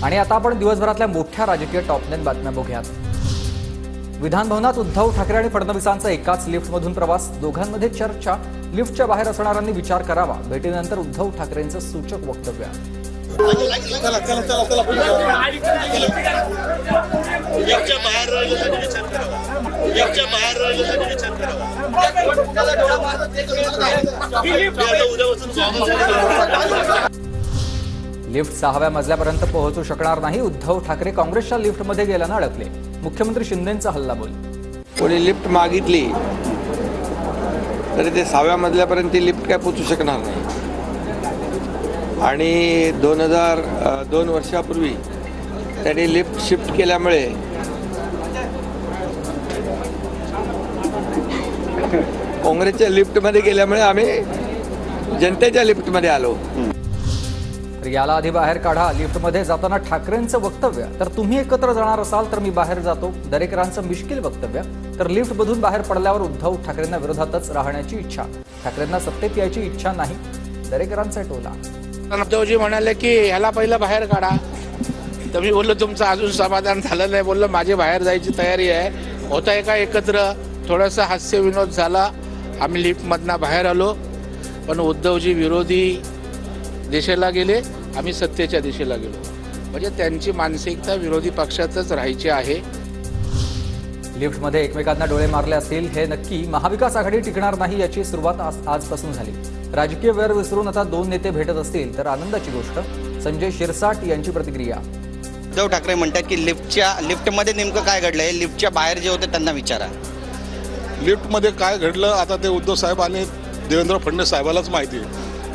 आणि आता आपण दिवसभरातल्या मोठ्या राजकीय टॉप 10 बातम्या बघूयात। विधान भवनात उद्धव ठाकरे आणि फडणवीसांचा एकाच लिफ्टमधून प्रवास, दोघांमध्ये चर्चा, लिफ्टच्या बाहेर असणाऱ्यांनी विचार करावा, भेटीनंतर उद्धव ठाकरेंचं सूचक वक्तव्य। लिफ्ट 6व्या मजल्यापर्यंत पोहोचू शकणार नाही, उद्धव ठाकरे काँग्रेसच्या लिफ्टमध्ये गेल्यानं अडकले, मुख्यमंत्री शिंदेंचा हल्लाबोल। कोणी लिफ्ट मागितली तरी ते 6व्या मजल्यापर्यंत ती लिफ्ट काय पोहोचू शकणार नाही। आणि 2002 वर्षापूर्वी त्यांनी लिफ्ट शिफ्ट केल्यामुळे काँग्रेसच्या लिफ्टमध्ये गेल्यामुळे आम्ही जनतेच्या लिफ्टमध्ये आलो। तर याला आधी बाहेर काढा, लिफ्टमध्ये जाताना ठाकरेंचं वक्तव्य। तर तुम्ही एकत्र जाणार असाल तर मी बाहेर जातो, दरेकरांचं मिश्किल वक्तव्य। तर लिफ्टमधून बाहेर पडल्यावर उद्धव ठाकरेंना विरोधातच राहण्याची इच्छा, ठाकरेंना सत्तेत यायची इच्छा नाही, दरेकरांचा टोला। उद्धवजी म्हणाले की ह्याला पहिलं बाहेर काढा, तर मी बोललो तुमचं अजून समाधान झालं नाही, बोललो माझी बाहेर जायची तयारी आहे, होत आहे का एकत्र। थोडासा हास्य विनोद झाला, आम्ही लिफ्टमधनं बाहेर आलो, पण उद्धवजी विरोधी दिशेला गेले, आम्ही सत्तेच्या दिशेला गेलो। म्हणजे त्यांची मानसिकता विरोधी पक्षातच राहायची आहे। लिफ्टमध्ये एकमेकांना डोळे मारले असतील हे नक्की, महाविकास आघाडी टिकणार नाही याची सुरुवात आजपासून झाली। राजकीय वेळ विसरून आता दोन नेते भेटत असतील तर आनंदाची गोष्ट। संजय शिरसाट यांची प्रतिक्रिया। उद्धव ठाकरे म्हणतात की लिफ्टमध्ये नेमकं काय घडलंय, लिफ्टच्या बाहेर जे होते त्यांना विचारा। लिफ्टमध्ये काय घडलं आता ते उद्धव साहेब आणि देवेंद्र फडणवीस साहेबालाच माहिती आहे,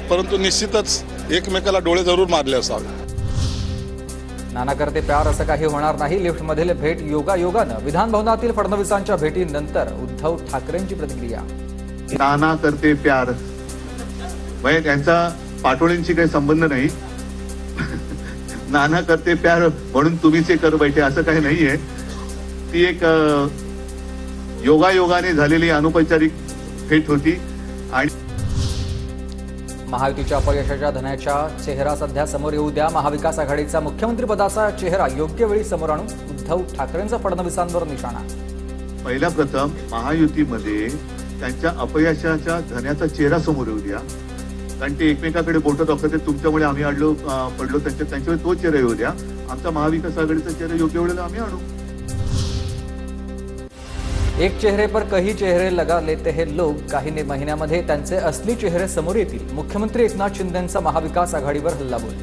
परंतु निश्चितच एकमेकाला डोळे जरूर मारले असावे। नाना करते प्यार असं काही होणार नाही, लिफ्टमधील भेट योगायोगानं। विधान भवनातील फडणवीसांच्या भेटीनंतर उद्धव ठाकरेंची प्रतिक्रिया। नाना करते प्यार म्हणजे त्यांचा पाटोळींशी काही संबंध नाही। नाना करते प्यार म्हणून तुम्हीच कर बैठे असं काही नाहीये। ती एक योगायोगाने झालेली अनौपचारिक भेट होती। आणि महायुतीच्या अपयशाच्या धन्याच्या चेहरा सध्या समोर येऊ द्या, महाविकास आघाडीचा मुख्यमंत्रीपदाचा चेहरा योग्य वेळी समोर आणू, उद्धव ठाकरेंचा फडणवीसांवर निशाणा। पहिला प्रथम महायुतीमध्ये त्यांच्या अपयशाच्या धन्याचा चेहरा समोर येऊ द्या, कारण ते एकमेकाकडे बोटं दाखवते, तुमच्यामुळे आम्ही पडलो, त्यांच्याकडे तो चेहरा येऊ द्या। आमचा महाविकास आघाडीचा चेहरा योग्य वेळेला आम्ही आणू। एक चेहरे पर कई चेहरे लगा लेते हैं लोग, काही महिन्यामध्ये त्यांचे असली चेहरे समोर येतील, मुख्यमंत्री एकनाथ शिंदेंचा महाविकास आघाडीवर हल्लाबोल।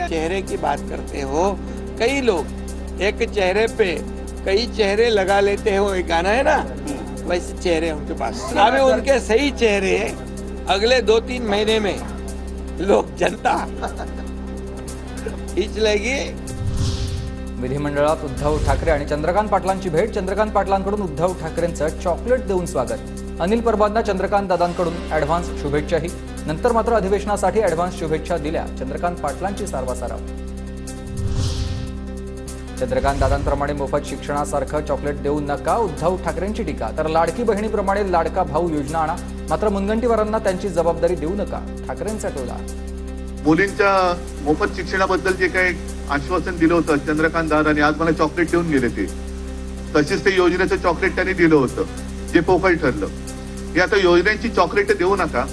चेहरे की बात करते हो, कई लोग एक चेहरे पे कई चेहरे लगा लेते हो, एक गाना है ना, वैसे चेहरे उनके पास। हमें उनके सही चेहरे अगले 2-3 महीने में लोग जनता खींच लेगी। विधिमंडळात उद्धव ठाकरे आणि चंद्रकांत पाटलांची भेट, चंद्रकांत पाटलांकडून उद्धव ठाकरेंचं चॉकलेट देऊन स्वागत। अनिल परबांना चंद्रकांत दादांकडून ॲडव्हान्स शुभेच्छाही, नंतर मात्र अधिवेशनासाठी ॲडव्हान्स शुभेच्छा दिल्या चंद्रकांत पाटलांची सारवासारव। चंद्रकांत दादांप्रमाणे मोफत शिक्षणासारखं चॉकलेट देऊ नका, उद्धव ठाकरेंची टीका। तर लाडकी बहिणीप्रमाणे लाडका भाऊ योजना आणा, मात्र मुनगंटीवारांना त्यांची जबाबदारी देऊ नका, ठाकरेंचा टोला। मुलींच्या मोफत शिक्षणाबद्दल जे काही आश्वासन दिलं होतं चंद्रकांत दादांनी, आज मला चॉकलेट देऊन गेले ते, तसेच ते योजनेचं चॉकलेट त्यांनी दिलं होतं जे पोकळ ठरलं। हे आता योजनेची चॉकलेट देऊ नका,